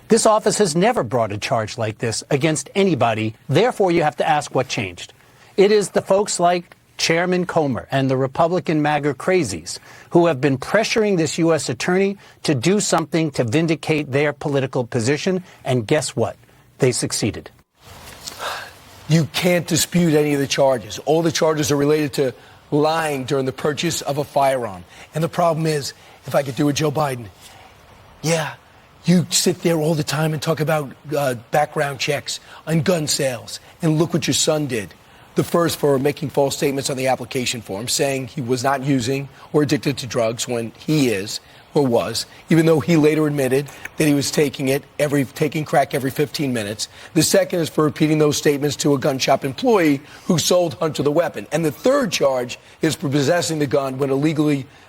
This office has never brought a charge like this against anybody. Therefore, you have to ask what changed. It is the folks like Chairman Comer and the Republican MAGA crazies who have been pressuring this U.S. attorney to do something to vindicate their political position. And guess what? They succeeded. You can't dispute any of the charges. All the charges are related to lying during the purchase of a firearm. And the problem is, if I could do it, Joe Biden, yeah, you sit there all the time and talk about background checks on gun sales. And look what your son did. The first for making false statements on the application form, saying he was not using or addicted to drugs when he is or was, even though he later admitted that he was taking crack every 15 minutes. The second is for repeating those statements to a gun shop employee who sold Hunter the weapon. And the third charge is for possessing the gun when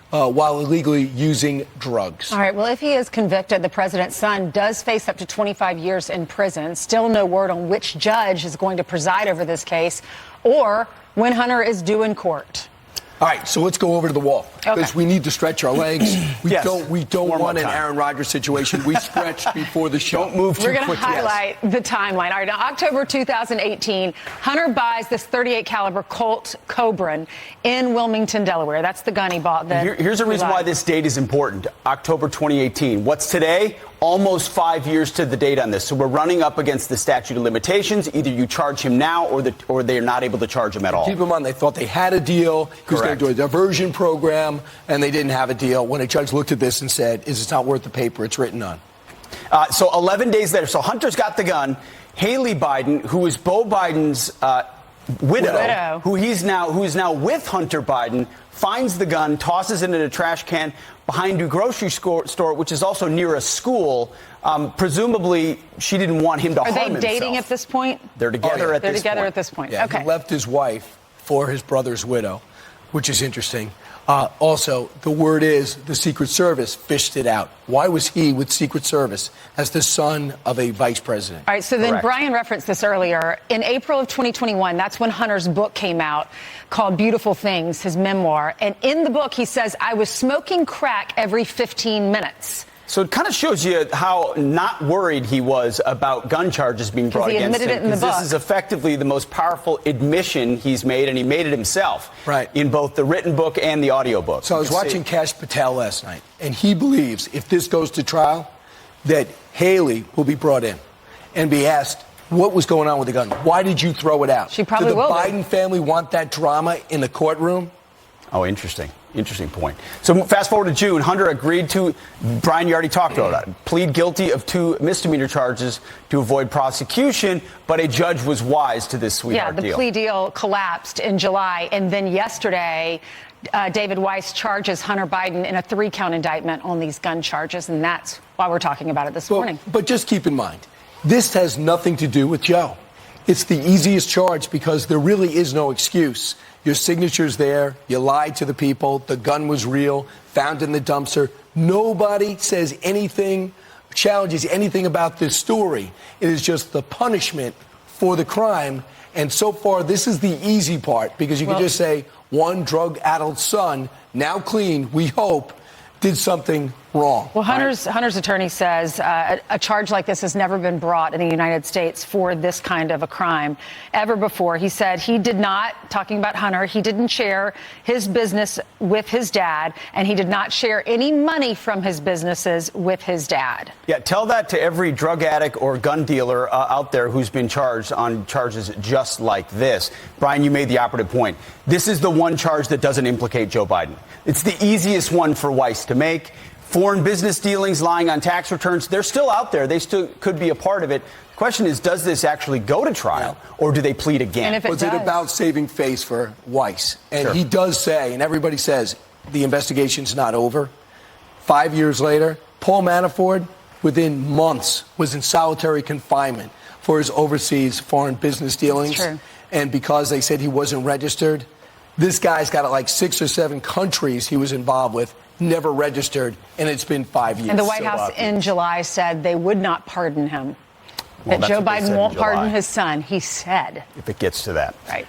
while illegally using drugs. All right. Well, if he is convicted, the president's son does face up to 25 years in prison. Still no word on which judge is going to preside over this case or when Hunter is due in court. All right, so let's go over to the wall because we need to stretch our legs. We don't want an Aaron Rodgers situation. We stretch before the show. Don't move too quickly. We're going to highlight the timeline. All right, now October 2018, Hunter buys this .38 caliber Colt Cobra in Wilmington, Delaware. That's the gun he bought. Here's a reason why this date is important. October 2018. What's today? Almost 5 years to the date on this. So we're running up against the statute of limitations. Either you charge him now or they're not able to charge him at all. Keep in mind, they thought they had a deal. He was going to do a diversion program, and they didn't have a deal when a judge looked at this and said, it's not worth the paper it's written on. So 11 days later, so Hunter's got the gun. Haley Biden, who is Beau Biden's widow, who is now with Hunter Biden, finds the gun, tosses it in a trash can behind a grocery store, which is also near a school. Presumably, she didn't want him to harm himself. Are they dating at this point? They're together at this point. They're together at this point. Yeah, okay. He left his wife for his brother's widow, which is interesting. Also, the word is the Secret Service fished it out. Why was he with Secret Service as the son of a vice president? All right, so then Brian referenced this earlier. In April of 2021, that's when Hunter's book came out called Beautiful Things, his memoir. And in the book, he says, I was smoking crack every 15 minutes. So it kind of shows you how not worried he was about gun charges being brought against him. Because this is effectively the most powerful admission he's made, and he made it himself. Right. In both the written book and the audio book. So I was watching Kash Patel last night, and he believes if this goes to trial, that Haley will be brought in and be asked, what was going on with the gun? Why did you throw it out? She probably will. Did the Biden family want that drama in the courtroom? Oh, interesting. Interesting point. So fast forward to June. Hunter agreed to, Brian, you already talked about that, plead guilty of 2 misdemeanor charges to avoid prosecution, but a judge was wise to this sweetheart deal. Yeah, the plea deal collapsed in July, and then yesterday, David Weiss charges Hunter Biden in a 3-count indictment on these gun charges, and that's why we're talking about it this morning. But just keep in mind, this has nothing to do with Joe. It's the easiest charge because there really is no excuse. Your signature's there. You lied to the people. The gun was real, found in the dumpster. Nobody says anything, challenges anything about this story. It is just the punishment for the crime. And so far, this is the easy part because you can just say one drug-addled son, now clean, we hope, did something wrong. Well, Hunter's attorney says a charge like this has never been brought in the United States for this kind of a crime ever before. He said he did not, talking about Hunter, he didn't share his business with his dad, and he did not share any money from his businesses with his dad. Yeah, tell that to every drug addict or gun dealer out there who's been charged on charges just like this. Brian, you made the operative point. This is the one charge that doesn't implicate Joe Biden. It's the easiest one for Weiss to make. Foreign business dealings, lying on tax returns, they're still out there. They still could be a part of it. The question is, does this actually go to trial, or do they plead again? And if it Was it about saving face for Weiss? And he does say, and everybody says, the investigation's not over. 5 years later, Paul Manafort, within months, was in solitary confinement for his overseas foreign business dealings. That's true. And because they said he wasn't registered, this guy's got like 6 or 7 countries he was involved with, never registered, and it's been 5 years. And the White House in July said they would not pardon him. That Joe Biden won't pardon his son, he said. If it gets to that. Right.